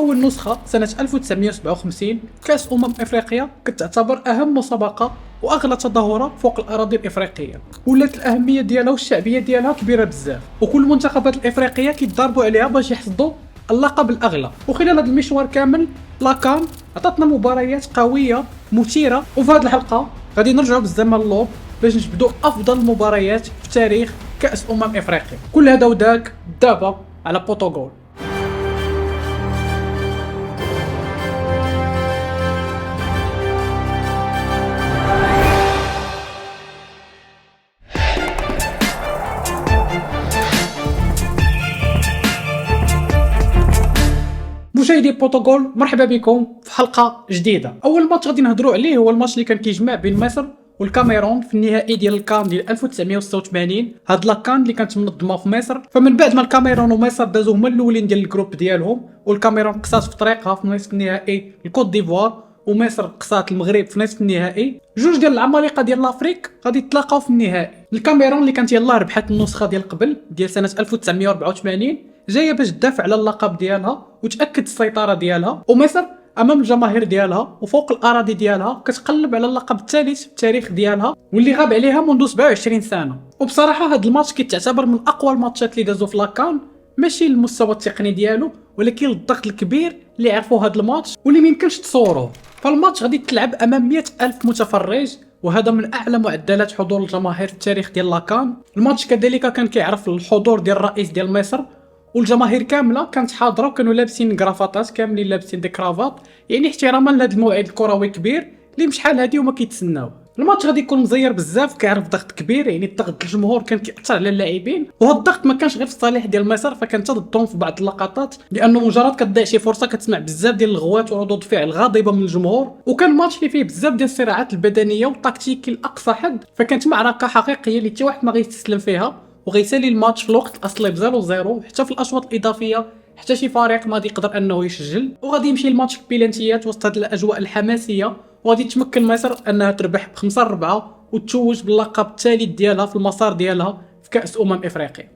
أول نسخة سنة 1957 كأس أفريقيا كتعتبر أهم مسابقة وأغلى تظاهرة فوق الأراضي الإفريقية، ولات الأهمية ديالها والشعبية ديالها كبيرة بزاف، وكل المنتخبات الإفريقية كيتضاربوا عليها باش يحصدوا اللقب الأغلى. وخلال هذا المشوار كامل لاكان عطاتنا مباريات قوية مثيرة، وفي هذه الحلقة غادي نرجعوا بالزمن اللور باش نجبدوا أفضل المباريات في تاريخ كأس إفريقيا. كل هذا وداك دابا على بوتوغول. مشاهدي بوتوغول، مرحبا بكم في حلقه جديده. اول ماتش غادي نهضروا عليه هو الماتش اللي كان كيجمع بين مصر والكاميرون في النهائي ديال الكان ديال 1986. هاد لاكان اللي كانت منظمه في مصر، فمن بعد ما الكاميرون ومصر دازو هما الاولين ديال الجروب ديالهم، والكاميرون قصات في طريقها في نصف النهائي الكوت ديفوار، ومصر قصات المغرب في نصف النهائي. جوج ديال العمالقه ديال لافريك غادي يتلاقاو في النهائي. الكاميرون اللي كانت يلاه ربحت النسخه ديال قبل ديال سنه 1984 جايه باش تدافع على اللقب ديالها وتاكد السيطره ديالها، ومصر امام الجماهير ديالها وفوق الاراضي ديالها كتقلب على اللقب الثالث في التاريخ ديالها واللي غاب عليها منذ 27 سنه. وبصراحه هذا الماتش كيتعتبر من اقوى الماتشات اللي دازو في لاكان، ماشي للمستوى التقني ديالو ولكن للضغط الكبير اللي عرفوا هذا الماتش واللي ميمكنش تصوروه. فالماتش غادي تلعب امام 100,000 متفرج، وهذا من اعلى معدلات حضور الجماهير في التاريخ ديال لاكان. الماتش كذلك كان كيعرف الحضور ديال الرئيس ديال مصر، والجماهير كامله كانت حاضره وكانوا لابسين كرافطات، كاملين لابسين دي كرافات، يعني احتراما لهذا الموعد الكروي كبير اللي بشحال هادي وما كيتسناو. الماتش غادي يكون مزير بزاف، كيعرف ضغط كبير، يعني الضغط الجمهور كان كيأثر على اللاعبين، وهذا الضغط ما كانش غير في الصالح ديال مصر، فكان حتى ضدهم في بعض اللقطات، لانه مجرد كتضيع شي فرصه كتسمع بزاف ديال الغوات وردود فعل غاضبه من الجمهور. وكان ماتش اللي فيه بزاف ديال الصراعات البدنيه والتكتيكي لاقصى حد، فكانت معركه حقيقيه اللي حتى واحد ما غيستسلم فيها وغيسالي الماتش في الوقت الاصلي ب0-0 حتى في الاشواط الاضافيه، حتى شي فريق ما يقدر انه يسجل. وغادي يمشي الماتش في بيلانتيات وسط هذه الاجواء الحماسيه، وغادي تمكن مصر انها تربح ب5-4 وتتوج باللقب الثالث ديالها في المسار ديالها في كأس افريقيا.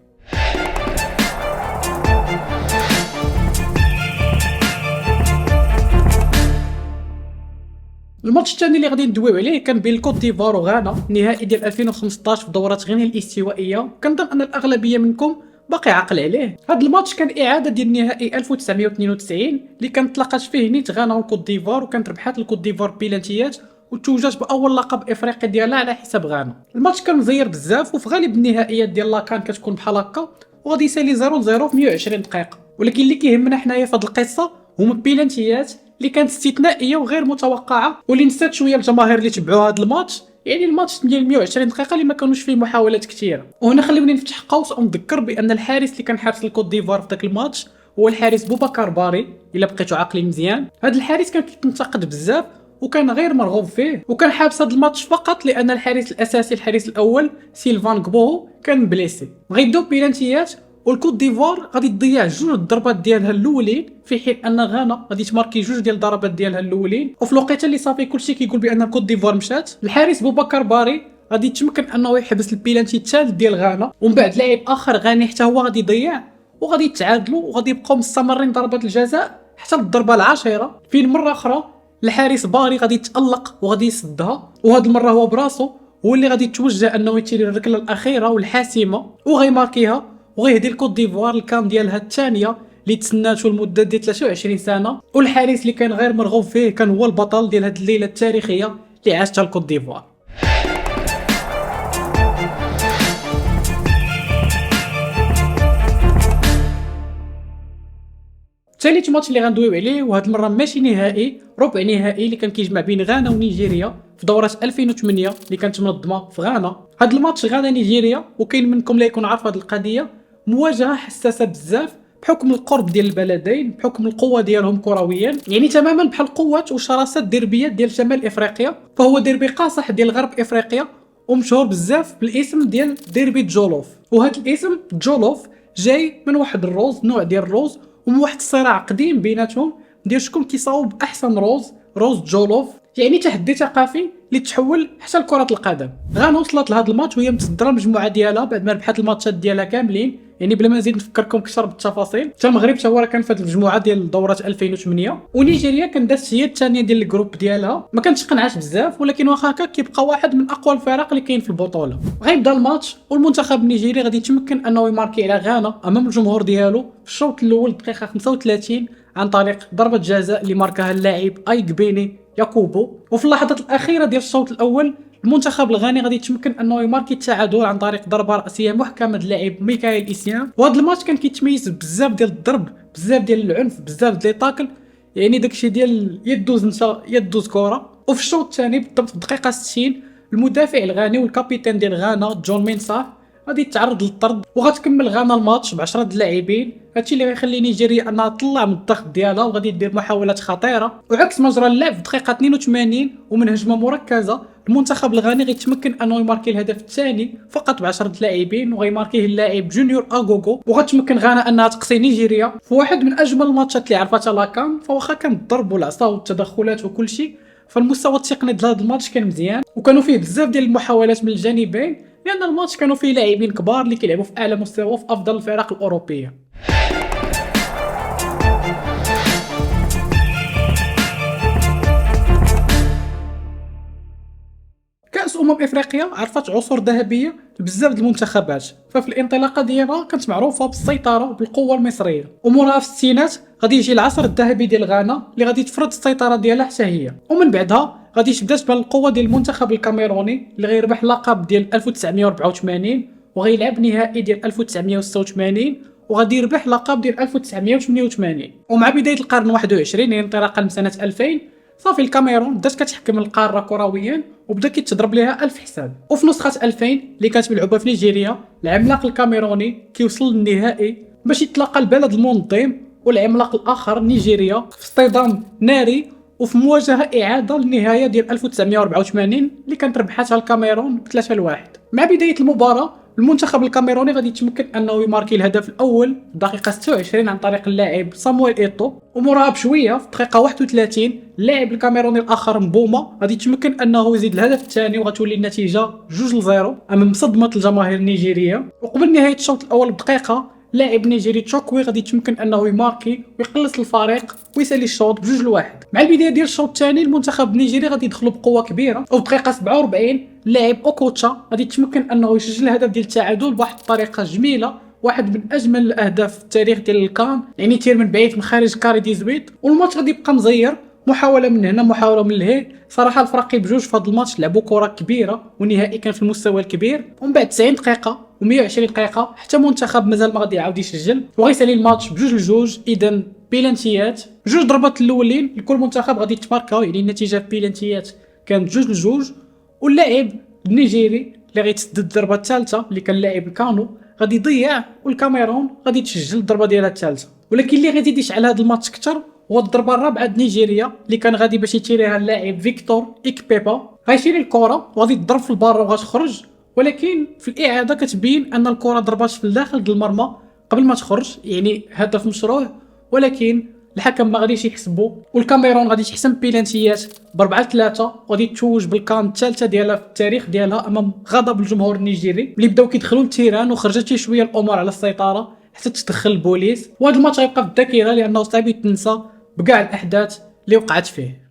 الماتش الثاني اللي غادي ندويو عليه كان بين الكوت ديفوار وغانا، نهائي ديال 2015 في دوره غينيا الاستوائيه. كنظن ان الاغلبيه منكم باقي عاقل عليه. هذا الماتش كان اعاده ديال نهائي 1992 اللي كانت تلاقات فيه نيت غانا والكوت ديفوار، وكانت ربحات الكوت ديفوار بيلانتيات وتوجت باول لقب افريقي ديالها على حساب غانا. الماتش كان مزير بزاف، وفي غالب النهائيات ديال لاكان كتكون بحال هكا، وغادي يسالي 0-0 في 120 دقيقه. ولكن اللي كيهمنا حنايا في هذه القصه هما البيلانتيات اللي كانت استثنائيه وغير متوقعه، واللي نسات شويه الجماهير اللي تبعوا هذا الماتش، يعني الماتش ديال 120 دقيقه اللي ما كانوش فيه محاولات كثيره. وهنا خليوني نفتح قوس ونذكر بان الحارس اللي كان حارس الكوت ديفوار في ذاك الماتش هو الحارس بوبكر باري. الا بقيتوا عاقلين مزيان، هذا الحارس كان كيتنتقد بزاف وكان غير مرغوب فيه، وكان حابس هذا الماتش فقط لان الحارس الاساسي الحارس الاول سيلفان كبو كان بليسي. غيبداو بيلانتيات، والكوت ديفوار غادي تضيع جوج الضربات ديالها الاولين، في حين ان غانا غادي تماركي جوج ديال الضربات ديالها الاولين. وفي الوقيته اللي صافي كلشي كيقول بان الكوت ديفوار مشات، الحارس بوبكر باري غادي يتمكن انه يحبس البيلانتي الثالث ديال غانا، ومن بعد لاعب اخر غاني حتى هو غادي يضيع، وغادي يتعادلوا وغادي يبقاو مستمرين ضربات الجزاء حتى الضربه العاشره. فين مره اخرى الحارس باري غادي يتالق وغادي يصدها، وهاد المره هو براسو هو اللي غادي يتوجه انه يتيري الركله الاخيره والحاسمه وغيماركيها، وغيهدي الكوت ديفوار الكام ديالها الثانيه اللي تسناتو لمده ديال 23 سنه. والحارس اللي كان غير مرغوب فيه كان هو البطل ديال هذه الليله التاريخيه اللي عاشتها الكوت ديفوار. ثالث ماتش اللي غندويو عليه، وهاد المره ماشي نهائي، ربع نهائي اللي كان كيجمع بين غانا ونيجيريا في دوره 2008 اللي كانت منظمه في غانا. هاد الماتش غانا نيجيريا، وكاين منكم لا يكون عارف هاد القضيه، مواجهه حساسه بزاف بحكم القرب ديال البلدين، بحكم القوه ديالهم كرويا، يعني تماما بحال قوه وشراسه الديربيات ديال شمال افريقيا. فهو ديربي قاصح ديال غرب افريقيا ومشهور بزاف بالاسم ديال ديربي جولوف. وهذا الاسم جولوف جاي من واحد الروز، نوع ديال الروز، ومن واحد الصراع قديم بيناتهم ديال شكون كيصاوب احسن روز جولوف، يعني تحدي ثقافي اللي تحول حتى لكرة القدم. غانا وصلت لهذا الماتش وهي متصدره المجموعه ديالها بعد ما ربحت الماتشات ديالها كاملين، يعني بلا ما نزيد نفكركم اكثر بالتفاصيل. حتى المغرب حتى هو راه كان في هذه المجموعه ديال دوره 2008، ونيجيريا كان دازت هي الثانيه ديال الجروب ديالها. ما كانتش قنعات بزاف، ولكن واخا هكا كيبقى واحد من اقوى الفرق اللي كاين في البطوله. غيبدا الماتش والمنتخب النيجيري غادي يتمكن انه يماركي على غانا امام الجمهور ديالو في الشوط الاول دقيقه 35 عن طريق ضربه جزاء اللي ماركاها اللاعب ايغبيني ياكوبو. وفي اللحظات الاخيره ديال الشوط الاول المنتخب الغاني غادي يتمكن انه يماركي التعادل عن طريق ضربه راسيه محكمه اللاعب ميكائيل إيسيان. وهذا الماتش كان كيتميز بزاف ديال الضرب، بزاف ديال العنف، بزاف ديال طاكل، يعني داكشي ديال يدوز نشا يدوز كره. وفي الشوط الثاني بالضبط في الدقيقه 60 المدافع الغاني والكابيتان ديال غانا جون مينساه غادي يتعرض للطرد، وغتكمل غانا الماتش ب 10 اللاعبين. هادشي اللي غيخلي نيجيريا انها تطلع من الضغط ديالها وغادي دير محاولات خطيره. وعكس مجرى اللعب في الدقيقه 82 ومن هجمه مركزه المنتخب الغاني غيتمكن انه يماركي الهدف الثاني فقط ب 10 لاعبين، وغيماركيه اللاعب جونيور اغوغو. وغتمكن غانا انها تقصي نيجيريا في واحد من اجمل الماتشات اللي عرفتها لاكان. فواخا كان الضرب والعصا والتدخلات وكل شيء، فالمستوى التقني ديال هذا الماتش كان مزيان، وكانوا فيه بزاف ديال المحاولات من الجانبين، لان الماتش كانوا فيه لاعبين كبار اللي كيلعبوا في اعلى مستوى في افضل الفرق الاوروبيه. كأس افريقيا عرفت عصور ذهبيه لبزاف د المنتخبات، ففي الانطلاقه ديالها كانت معروفه بالسيطره وبالقوه المصريه، وموراها في الستينات غادي يجي العصر الذهبي ديال غانا اللي غادي تفرض السيطره ديالها حتى هي. ومن بعدها غادي تبدا تبان القوه ديال المنتخب الكاميروني اللي غيربح اللقب ديال 1984 وغيلعب نهائي ديال 1986 وغادي يربح لقب ديال 1988. ومع بدايه القرن 21 يعني انطلاقا من سنه 2000 صافي الكاميرون بدات كتحكم القاره كرويا وبدا كيتضرب ليها 1000 حساب. وفي نسخه 2000 اللي كانت ملعوبه في نيجيريا العملاق الكاميروني كيوصل للنهائي باش يتلاقى البلد المنظم والعملاق الاخر نيجيريا في اصطدام ناري وفي مواجهه اعاده للنهايه ديال 1984 اللي كانت ربحتها الكاميرون ب3-1. مع بدايه المباراه المنتخب الكاميروني غادي يتمكن انه يماركي الهدف الاول في الدقيقه 26 عن طريق اللاعب صامويل ايتو، ومراها بشويه في الدقيقه 31 اللاعب الكاميروني الاخر مبوما غادي يتمكن انه يزيد الهدف الثاني وغتولي النتيجه 2-0 امام صدمه الجماهير النيجيريه. وقبل نهايه الشوط الاول بدقيقه لاعب نيجيري تشوكوي غادي يتمكن انه يماركي ويقلص الفريق ويسالي الشوط ب2-1. مع البدايه ديال الشوط الثاني المنتخب النيجيري غادي يدخلوا بقوه كبيره، وفي الدقيقه 47 اللاعب اوكوتشا غادي يتمكن انه يسجل الهدف ديال التعادل بواحد الطريقه جميله، واحد من اجمل الاهداف في التاريخ ديال الكان، يعني تير من بعيد من خارج كاري 18. والماتش غادي يبقى مزير، محاوله من هنا محاوله من لهي. صراحه الفريقين بجوج في هذا الماتش لعبوا كره كبيره والنهائي كان في المستوى الكبير. ومن بعد 90 دقيقه و120 دقيقه حتى منتخب مازال ما غادي يعاود يسجل وغيسالي الماتش ب2-2. اذا بيلانتيات جوج ضربات الاولين لكل منتخب غادي يتماركاو، يعني النتيجه في بيلانتيات كانت 2-2. واللاعب النيجيري اللي غيتسدد الضربه الثالثه اللي كان لاعب كانو غادي يضيع، والكاميرون غادي تسجل الضربه ديالها الثالثه. ولكن اللي غادي يشعل هذا الماتش اكثر هو الضربه الرابعه د نيجيريا اللي كان غادي باش يتيريها اللاعب فيكتور إكبيبا. غيشيل الكره وغادي تضرب في البار وغتخرج، ولكن في الاعاده كتبين ان الكره ضربات في الداخل د المرمى قبل ما تخرج، يعني هدف مشروع، ولكن الحكم ما غاديش يحسبوا. والكاميرون غادي تحسم بيلانتيات ب4-3 وغادي تتوج بالكان الثالثه ديالها في التاريخ ديالها امام غضب الجمهور النيجيري اللي بداو كيدخلوا للتيران، وخرجت شي شويه الامور على السيطره حتى تدخل البوليس. وهذا الماتش غيبقى في الذاكره لانه صعيب يتنسى بكاع الاحداث اللي وقعت فيه.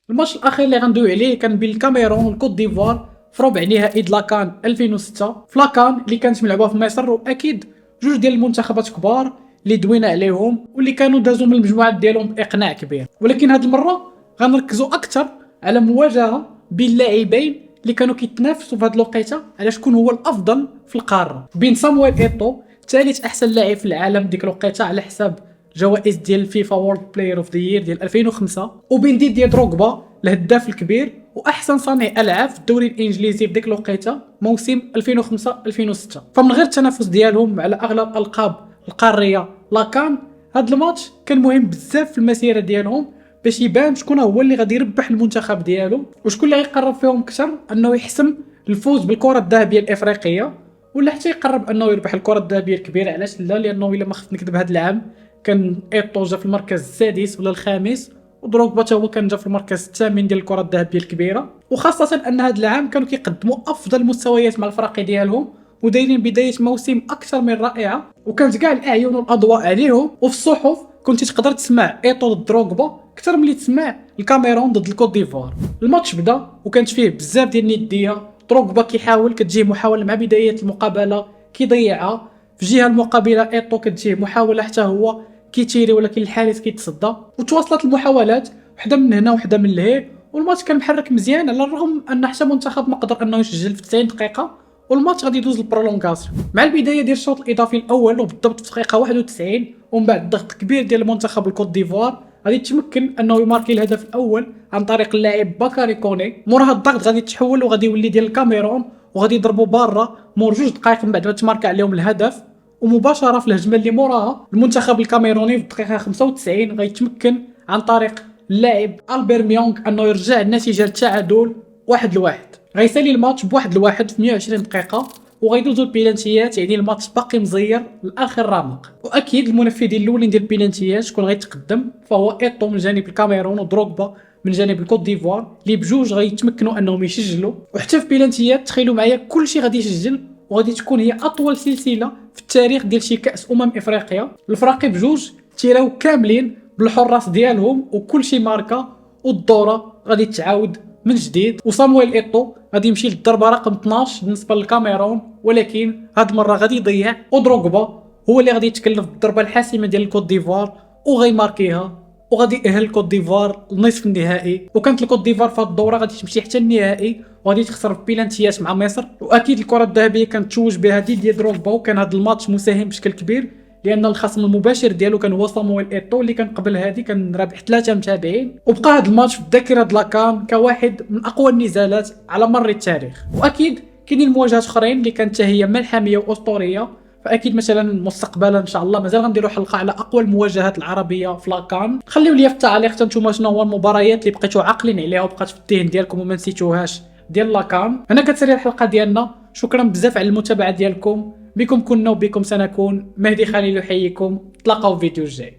الماتش الاخير اللي غندوي عليه كان بين الكاميرون والكوت ديفوار في ربع نهائي د لاكان 2006 في لاكان اللي كانت ملعوبه في مصر. واكيد جوج ديال المنتخبات كبار اللي دوينا عليهم واللي كانوا دازوا من المجموعات ديالهم باقناع كبير، ولكن هذه المره غنركزوا اكثر على مواجهه بين لاعبين اللي كانوا كيتنافسوا في هذه الوقيته على شكون هو الافضل في القاره، بين صامويل ايتو ثالث احسن لاعب في العالم ديك الوقيته على حساب جوائز ديال فيفا وورلد بلاير اوف ذا يير ديال 2005، وبين ديدييه دروغبا الهداف الكبير واحسن صانع العاب في الدوري الانجليزي في ديك الوقيته موسم 2005 2006. فمن غير التنافس ديالهم على اغلب الالقاب القاريه لاكان، هذا الماتش كان مهم بزاف في المسيره ديالهم باش يبان شكون هو اللي غادي يربح المنتخب ديالو وشكون اللي غيقرب فيهم اكثر انه يحسم الفوز بالكره الذهبيه الافريقيه، ولا حتى يقرب انه يربح الكره الذهبيه الكبيره. علاش لا؟ لانه الا ما خفت نكذب هذا العام كان ايطو جا في المركز السادس ولا الخامس، ودروغبا حتى هو كان جا في المركز الثامن ديال الكره الذهبيه الكبيره. وخاصه ان هذا العام كانوا كيقدموا افضل مستويات مع الفرق ديالهم ودايرين بدايه موسم اكثر من رائعه، وكانت كاع الاعين والاضواء عليهم. وفي الصحف كنت تقدر تسمع ايطو ضد دروغبا اكثر من اللي تسمع الكاميرون ضد الكوت ديفوار. الماتش بدا وكانت فيه بزاف ديال النديه، دروغبا كيحاول، كتجيه محاوله مع بدايه المقابله كيضيعها، في الجهه المقابله ايطو كتجيه محاوله حتى هو كيتيري ولكن الحارس كيتصدى، وتواصلت المحاولات وحده من هنا وحده من لهي، والماتش كان محرك مزيان على الرغم ان حتى منتخب ما قدر انه يسجل في 90 دقيقه، والماتش غادي يدوز البرولونغاسيون مع البدايه ديال الشوط الاضافي الاول وبالضبط في دقيقه 91. ومن بعد ضغط كبير ديال المنتخب الكوت ديفوار غادي يتمكن انه يماركي الهدف الاول عن طريق اللاعب باكاري كوني. مور هذا الضغط غادي تحول وغادي يولي ديال الكاميرون وغادي يضربوا برا مور 2 دقائق من بعد ما تماركا عليهم الهدف. ومباشره في الهجمه اللي موراها المنتخب الكاميروني في الدقيقه 95 غيتمكن عن طريق اللاعب البير ميونغ انه يرجع النتيجه للتعادل 1-1. غيسالي الماتش ب1-1 في 120 دقيقه وغيدوزو البيلانتيات، يعني الماتش باقي مزير لاخر رمق. واكيد المنفذين الاولين ديال البيلانتيات شكون غيتقدم فهو ايطو من جانب الكاميرون ودروغبا من جانب الكوت ديفوار اللي بجوج غيتمكنوا انهم يسجلوا. وحتى في بيلانتيات تخيلوا معايا كلشي غادي يسجل، وغادي تكون هي اطول سلسله في التاريخ ديال شي كاس افريقيا. الفراقي بجوج تيراو كاملين بالحراس ديالهم وكلشي ماركا، والدوره غادي تعاود من جديد. وصامويل ايطو غادي يمشي للضربه رقم 12 بالنسبه للكاميرون، ولكن هاد المره غادي يضيع، ودروغبا هو اللي غادي يتكلف بالضربه الحاسمه ديال الكوت ديفوار وغيماركيها وغادي يأهل الكوت ديفوار لنصف النهائي. وكانت الكوت ديفوار في هاد الدوره غادي تمشي حتى النهائي وغادي تخسر في بيلانتيات مع مصر. واكيد الكره الذهبيه كانت توج بها ديدييه دروغبا، وكان هاد الماتش مساهم بشكل كبير لان الخصم المباشر ديالو كان هو صامويل ايطو اللي كان قبل هذه كان رابح 3 متابعين. وبقى هذا الماتش في الذاكره د لاكان كواحد من اقوى النزالات على مر التاريخ. واكيد كاينين مواجهات اخرين اللي كانت هي ملحميه واسطوريه، فاكيد مثلا مستقبلا ان شاء الله مازال غنديروا حلقه على اقوى المواجهات العربيه في لاكان. خليو لي في التعليق حتى نتوما شنو هو المباريات اللي بقيتوا عاقلين عليها وبقات في الذهن ديالكم وما نسيتوهاش ديال لاكان. هنا كتسالي الحلقه ديالنا، شكرا بزاف على المتابعه ديالكم، بكم كنا وبكم سنكون. مهدي خليل يحييكم، تلاقاو في فيديو الجاي.